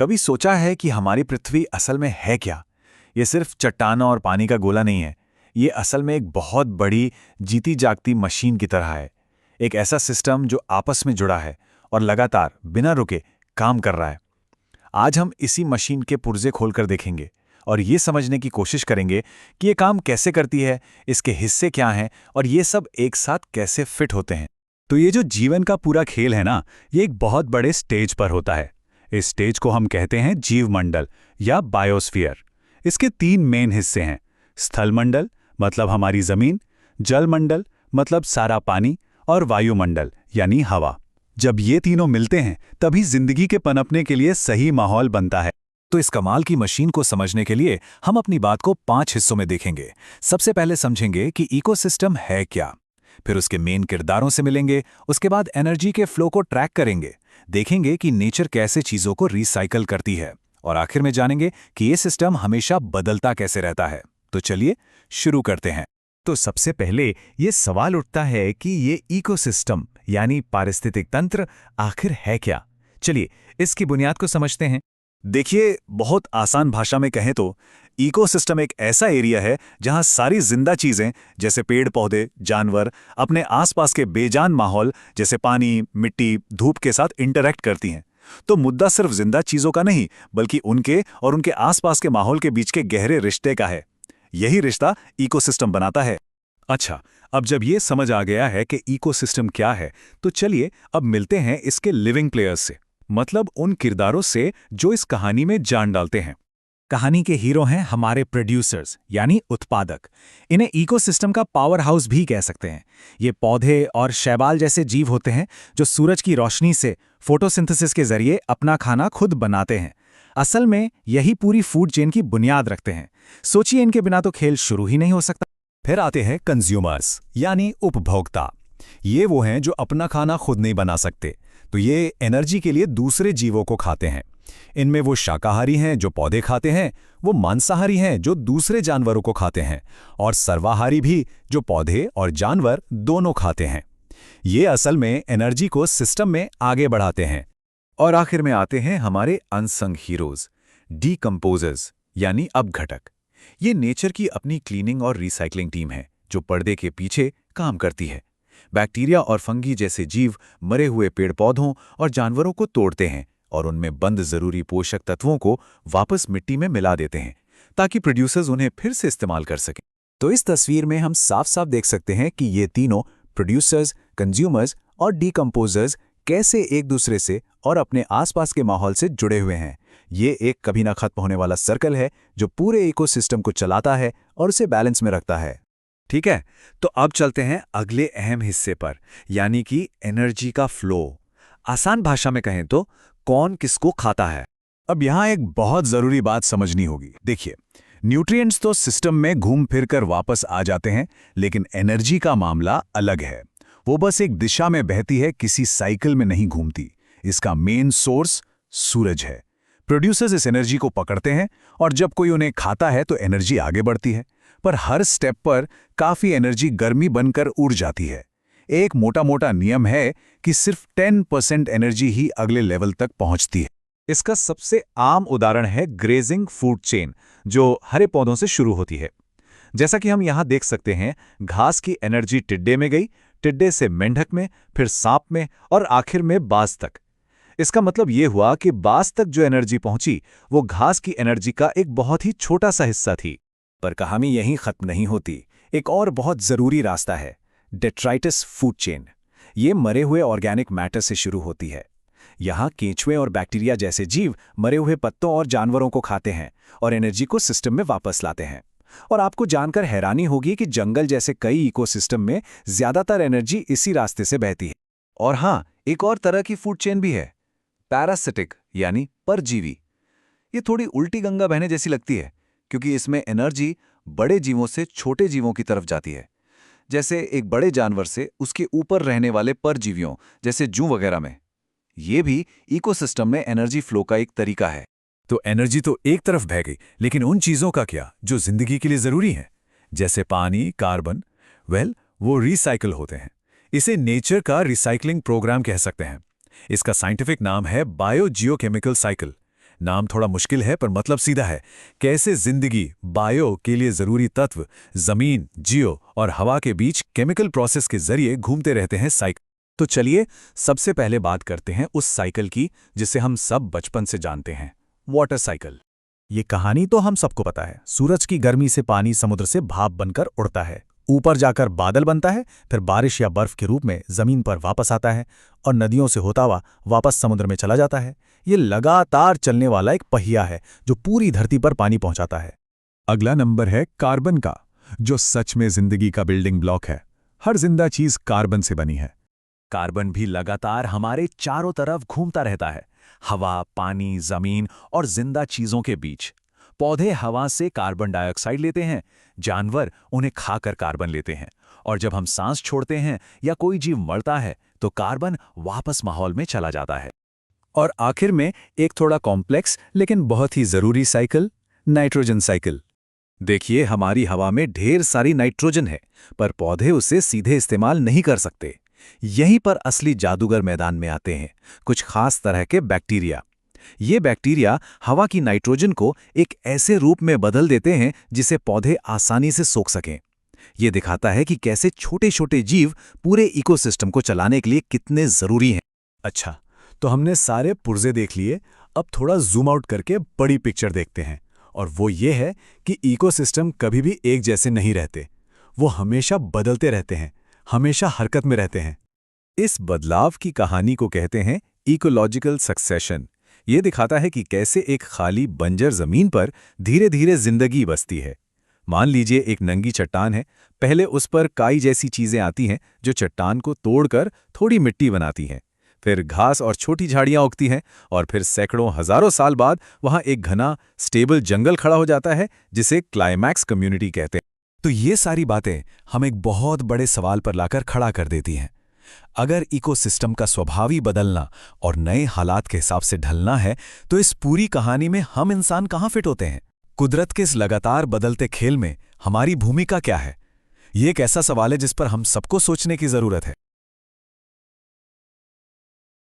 कभी सोचा है कि हमारी पृथ्वी असल में है क्या? ये सिर्फ चट्टानों और पानी का गोला नहीं है। ये असल में एक बहुत बड़ी जीती जागती मशीन की तरह है। एक ऐसा सिस्टम जो आपस में जुड़ा है और लगातार बिना रुके काम कर रहा है। आज हम इसी मशीन के पुर्जे खोलकर देखेंगे और ये समझने की कोशिश करेंगे कि ये काम कैसे करती है, इसके हिस्से क्या हैं और ये सब एक साथ कैसे फिट होते हैं। तो ये जो जीवन का पूरा खेल है ना, ये एक बहुत बड़े स्टेज पर होता है। इस स्टेज को हम कहते हैं जीवमंडल या बायोस्फीयर। इसके 3 मेन हिस्से हैं। स्थलमंडल मतलब हमारी जमीन, जलमंडल मतलब सारा पानी और वायुमंडल यानी हवा। जब ये तीनों मिलते हैं तभी जिंदगी के पनपने के लिए सही माहौल बनता है। तो इस कमाल की मशीन को समझने के लिए हम अपनी बात को 5 हिस्सों में देखेंगे। सबसे पहले समझेंगे कि इकोसिस्टम है क्या, फिर उसके मेन किरदारों से मिलेंगे, उसके बाद एनर्जी के फ्लो को ट्रैक करेंगे, देखेंगे कि नेचर कैसे चीजों को रिसाइकल करती है और आखिर में जानेंगे कि ये सिस्टम हमेशा बदलता कैसे रहता है। तो चलिए शुरू करते हैं। तो सबसे पहले ये सवाल उठता है कि ये इकोसिस्टम यानी पारिस्थितिक तंत्र आखिर है क्या? चलिए इसकी बुनियाद को समझते हैं। देखिए, बहुत आसान भाषा में कहें तो इकोसिस्टम एक ऐसा एरिया है जहां सारी जिंदा चीजें जैसे पेड़ पौधे, जानवर अपने आसपास के बेजान माहौल जैसे पानी, मिट्टी, धूप के साथ इंटरैक्ट करती हैं। तो मुद्दा सिर्फ जिंदा चीजों का नहीं, बल्कि उनके और उनके आसपास के माहौल के बीच के गहरे रिश्ते का है। यही रिश्ता इकोसिस्टम बनाता है। अच्छा, अब जब ये समझ आ गया है कि इकोसिस्टम क्या है, तो चलिए अब मिलते हैं इसके लिविंग प्लेयर्स से, मतलब उन किरदारों से जो इस कहानी में जान डालते हैं। कहानी के हीरो हैं हमारे प्रोड्यूसर्स यानी उत्पादक। इन्हें इकोसिस्टम का पावर हाउस भी कह सकते हैं। ये पौधे और शैवाल जैसे जीव होते हैं जो सूरज की रोशनी से फोटोसिंथेसिस के जरिए अपना खाना खुद बनाते हैं। असल में यही पूरी फूड चेन की बुनियाद रखते हैं। सोचिए, इनके बिना तो खेल शुरू ही नहीं हो सकता। फिर आते हैं कंज्यूमर्स यानी उपभोक्ता। ये वो हैं जो अपना खाना खुद नहीं बना सकते, तो ये एनर्जी के लिए दूसरे जीवों को खाते हैं। इनमें वो शाकाहारी हैं जो पौधे खाते हैं, वो मांसाहारी हैं जो दूसरे जानवरों को खाते हैं, और सर्वाहारी भी जो पौधे और जानवर दोनों खाते हैं। ये असल में एनर्जी को सिस्टम में आगे बढ़ाते हैं। और आखिर में आते हैं हमारे अनसंग हीरोज, डीकंपोजर्स यानी अपघटक। ये नेचर की अपनी क्लीनिंग और रिसाइकलिंग टीम है जो पर्दे के पीछे काम करती है। बैक्टीरिया और फंगी जैसे जीव मरे हुए पेड़ पौधों और जानवरों को तोड़ते हैं और उनमें बंद जरूरी पोषक तत्वों को वापस मिट्टी में मिला देते हैं ताकि प्रोड्यूसर्स उन्हें फिर से इस्तेमाल कर सकें। तो इस तस्वीर में हम साफ साफ देख सकते हैं कि ये तीनों प्रोड्यूसर्स, कंज्यूमर्स और डीकंपोजर्स कैसे एक दूसरे से और अपने आसपास के माहौल से जुड़े हुए हैं। ये एक कभी ना खत्म होने वाला सर्कल है जो पूरे इकोसिस्टम को चलाता है और उसे बैलेंस में रखता है। ठीक है, तो अब चलते हैं अगले अहम हिस्से पर, यानी कि एनर्जी का फ्लो। आसान भाषा में कहें तो कौन किसको खाता है। अब यहाँ एक बहुत जरूरी बात समझनी होगी। देखिए, न्यूट्रिएंट्स तो सिस्टम में घूम फिर कर वापस आ जाते हैं, लेकिन एनर्जी का मामला अलग है। वो बस एक दिशा में बहती है, किसी साइकिल में नहीं घूमती। इसका मेन सोर्स सूरज है। प्रोड्यूसर्स इस एनर्जी को पकड़ते हैं और जब कोई उन्हें खाता है तो एनर्जी आगे बढ़ती है, पर हर स्टेप पर काफी एनर्जी गर्मी बनकर उड़ जाती है। एक मोटा मोटा नियम है कि सिर्फ 10% एनर्जी ही अगले लेवल तक पहुंचती है। इसका सबसे आम उदाहरण है ग्रेजिंग फूड चेन, जो हरे पौधों से शुरू होती है। जैसा कि हम यहाँ देख सकते हैं, घास की एनर्जी टिड्डे में गई, टिड्डे से मेंढक में, फिर सांप में और आखिर में बाज तक। इसका मतलब ये हुआ कि बाज तक जो एनर्जी पहुंची वो घास की एनर्जी का एक बहुत ही छोटा सा हिस्सा थी। पर कहानी यहीं खत्म नहीं होती। एक और बहुत जरूरी रास्ता है, डेट्राइटिस फूड चेन। ये मरे हुए ऑर्गेनिक मैटर से शुरू होती है। यहाँ केंचुए और बैक्टीरिया जैसे जीव मरे हुए पत्तों और जानवरों को खाते हैं और एनर्जी को सिस्टम में वापस लाते हैं। और आपको जानकर हैरानी होगी कि जंगल जैसे कई इकोसिस्टम में ज्यादातर एनर्जी इसी रास्ते से बहती है। और हाँ, एक और तरह की फूड चेन भी है, पैरासिटिक यानी परजीवी। ये थोड़ी उल्टी गंगा बहने जैसी लगती है, क्योंकि इसमें एनर्जी बड़े जीवों से छोटे जीवों की तरफ जाती है। जैसे एक बड़े जानवर से उसके ऊपर रहने वाले परजीवियों जैसे जू वगैरह में। ये भी इकोसिस्टम में एनर्जी फ्लो का एक तरीका है। तो एनर्जी तो एक तरफ बह गई, लेकिन उन चीजों का क्या जो जिंदगी के लिए जरूरी है, जैसे पानी, कार्बन, वो रिसाइकल होते हैं। इसे नेचर का रिसाइकलिंग प्रोग्राम कह सकते हैं। इसका साइंटिफिक नाम है बायो जियोकेमिकल साइकिल। नाम थोड़ा मुश्किल है पर मतलब सीधा है। कैसे जिंदगी, बायो के लिए जरूरी तत्व जमीन, जियो और हवा के बीच केमिकल प्रोसेस के जरिए घूमते रहते हैं साइकिल। तो चलिए सबसे पहले बात करते हैं उस साइकिल की जिसे हम सब बचपन से जानते हैं, वाटर साइकिल। ये कहानी तो हम सबको पता है। सूरज की गर्मी से पानी समुद्र से भाप बनकर उड़ता है, ऊपर जाकर बादल बनता है, फिर बारिश या बर्फ के रूप में जमीन पर वापस आता है और नदियों से होता हुआ वापस समुद्र में चला जाता है। ये लगातार चलने वाला एक पहिया है जो पूरी धरती पर पानी पहुंचाता है। अगला नंबर है कार्बन का, जो सच में जिंदगी का बिल्डिंग ब्लॉक है। हर जिंदा चीज कार्बन से बनी है। कार्बन भी लगातार हमारे चारों तरफ घूमता रहता है, हवा, पानी, जमीन और जिंदा चीजों के बीच। पौधे हवा से कार्बन डाइऑक्साइड लेते हैं, जानवर उन्हें खाकर कार्बन लेते हैं, और जब हम सांस छोड़ते हैं या कोई जीव मरता है तो कार्बन वापस माहौल में चला जाता है। और आखिर में एक थोड़ा कॉम्प्लेक्स लेकिन बहुत ही जरूरी साइकिल, नाइट्रोजन साइकिल। देखिए, हमारी हवा में ढेर सारी नाइट्रोजन है, पर पौधे उसे सीधे इस्तेमाल नहीं कर सकते। यहीं पर असली जादूगर मैदान में आते हैं, कुछ खास तरह के बैक्टीरिया। ये बैक्टीरिया हवा की नाइट्रोजन को एक ऐसे रूप में बदल देते हैं जिसे पौधे आसानी से सोख सकें। ये दिखाता है कि कैसे छोटे छोटे जीव पूरे इकोसिस्टम को चलाने के लिए कितने जरूरी हैं। अच्छा, तो हमने सारे पुर्जे देख लिए, अब थोड़ा जूम आउट करके बड़ी पिक्चर देखते हैं, और वो ये है कि इकोसिस्टम कभी भी एक जैसे नहीं रहते। वो हमेशा बदलते रहते हैं, हमेशा हरकत में रहते हैं। इस बदलाव की कहानी को कहते हैं इकोलॉजिकल सक्सेशन। ये दिखाता है कि कैसे एक खाली बंजर जमीन पर धीरे धीरे जिंदगी बसती है। मान लीजिए एक नंगी चट्टान है, पहले उस पर काई जैसी चीजें आती हैं जो चट्टान को तोड़कर थोड़ी मिट्टी बनाती हैं। फिर घास और छोटी झाड़ियां उगती हैं, और फिर सैकड़ों हजारों साल बाद वहां एक घना स्टेबल जंगल खड़ा हो जाता है जिसे क्लाइमैक्स कम्युनिटी कहते हैं। तो ये सारी बातें हम एक बहुत बड़े सवाल पर लाकर खड़ा कर देती हैं। अगर इकोसिस्टम का स्वभाव ही बदलना और नए हालात के हिसाब से ढलना है, तो इस पूरी कहानी में हम इंसान कहाँ फिट होते हैं? कुदरत के इस लगातार बदलते खेल में हमारी भूमिका क्या है? ये एक ऐसा सवाल है जिस पर हम सबको सोचने की जरूरत है।